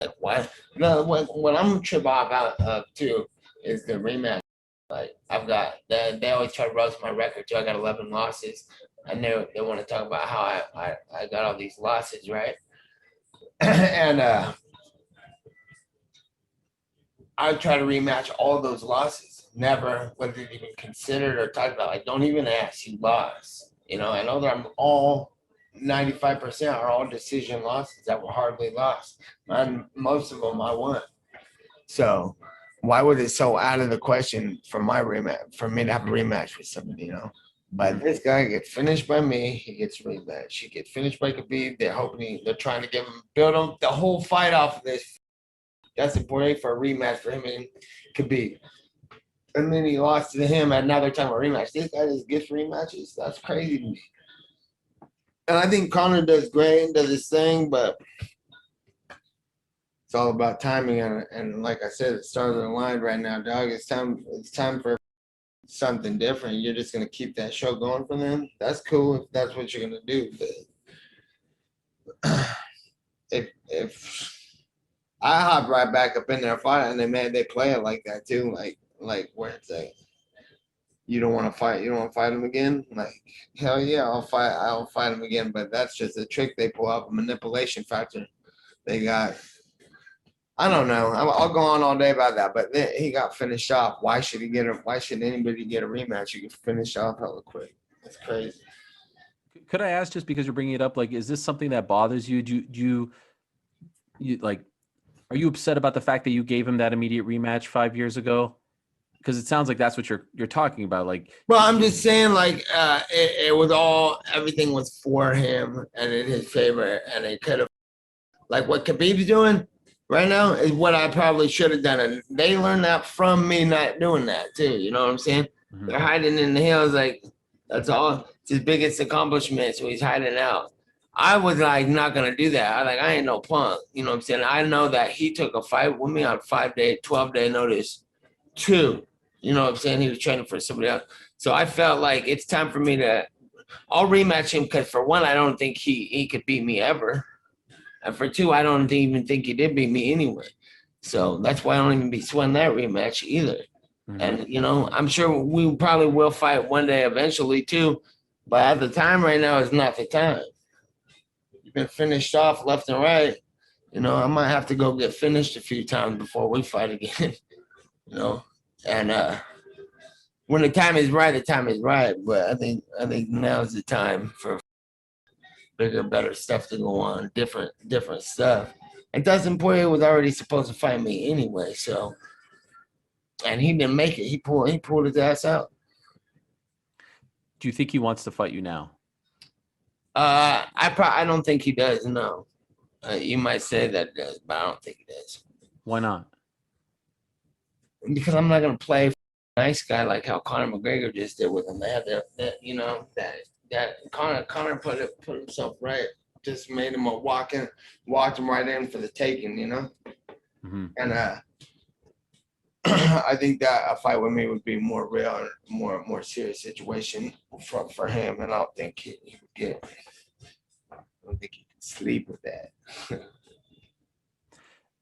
Like, why? No, what I'm trip off out of too is the rematch. Like I've got they always try to roast my record too. I got 11 losses. I know they want to talk about how I got all these losses, right? And I try to rematch all those losses. Never was it even considered or talked about. Like, don't even ask. You lost. I know that I'm all 95% are all decision losses that were hardly lost. And most of them I won. So why was it so out of the question for my rematch, for me to have a rematch with somebody? But this guy gets finished by me, he gets rematch. He gets finished by Khabib. They're trying to build him the whole fight off of this. That's important for a rematch for him and Khabib. And then he lost to him at another time of rematch. This guy just gets rematches. That's crazy to me. And I think Conor does great and does his thing, but it's all about timing. And like I said, the stars are aligned right now, dog. It's time for something different. You're just gonna keep that show going for them. That's cool if that's what you're gonna do. But if I hop right back up in there fight, and they play it like that too, like where it's like you don't want to fight him again. Like hell yeah, I'll fight him again. But that's just a trick they pull out, a manipulation factor. They got. I don't know. I'll go on all day about that. But then he got finished off. Why should anybody get a rematch? You get finished off hella quick. That's crazy. Could I ask, just because you're bringing it up, like, is this something that bothers you? Do you like? Are you upset about the fact that you gave him that immediate rematch 5 years ago? Because it sounds like that's what you're talking about. Like, well, I'm just saying, like, it was everything was for him and in his favor, and it could have, like, what Khabib's doing right now is what I probably should have done, and they learned that from me not doing that too. You know what I'm saying? Mm-hmm. They're hiding in the hills, like that's all. It's his biggest accomplishment, so he's hiding out. I was like not gonna do that. I ain't no punk. You know what I'm saying? I know that he took a fight with me on 12-day notice, too. You know what I'm saying? He was training for somebody else. So I felt like it's time for me to. I'll rematch him because for one, I don't think he could beat me ever. And for two, I don't even think he did beat me anyway. So that's why I don't even be sweating that rematch either. Mm-hmm. And, I'm sure we probably will fight one day eventually too. But at the time right now is not the time. You've been finished off left and right. I might have to go get finished a few times before we fight again. And when the time is right, the time is right. But I think now is the time for bigger, better stuff to go on, different stuff. And Dustin Poirier was already supposed to fight me anyway, so and he didn't make it. He pulled his ass out. Do you think he wants to fight you now? I don't think he does. No, you might say that he does, but I don't think he does. Why not? Because I'm not gonna play nice guy like how Conor McGregor just did with him. They had that Conor put himself right, just made him walked him right in for the taking, Mm-hmm. And I think that a fight with me would be more real, more serious situation for him, and I don't think he would get. I don't think he can sleep with that.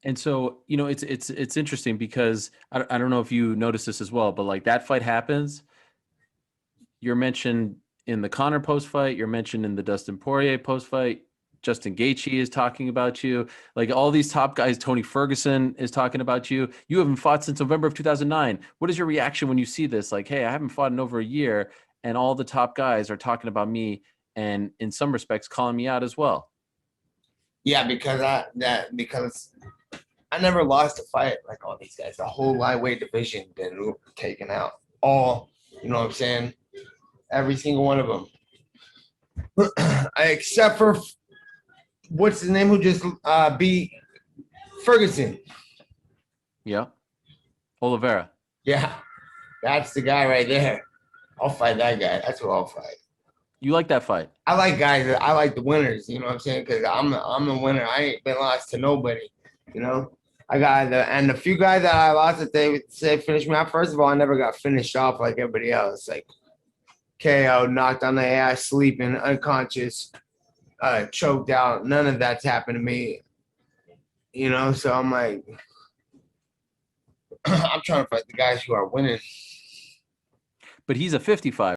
And so, it's interesting because I don't know if you noticed this as well, but like that fight happens, you're mentioned in the Conor post fight, you're mentioned in the Dustin Poirier post fight, Justin Gaethje is talking about you, like all these top guys, Tony Ferguson is talking about you. You haven't fought since November of 2009. What is your reaction when you see this? Like, hey, I haven't fought in over a year, and all the top guys are talking about me, and in some respects, calling me out as well. Yeah, because I never lost a fight like all these guys. The whole lightweight division been taken out. All, you know what I'm saying? Every single one of them. Except for, what's his name, who just beat Ferguson? Yeah. Oliveira. Yeah. That's the guy right there. I'll fight that guy. That's who I'll fight. You like that fight? I like guys. I like the winners. You know what I'm saying? Because I'm the winner. I ain't been lost to nobody. I got the few guys that I lost that they would say finish me out. First of all, I never got finished off like everybody else. Like KO, knocked on the ass, sleeping, unconscious, choked out. None of that's happened to me. You know, so I'm like, I'm trying to fight the guys who are winning. But he's a 55.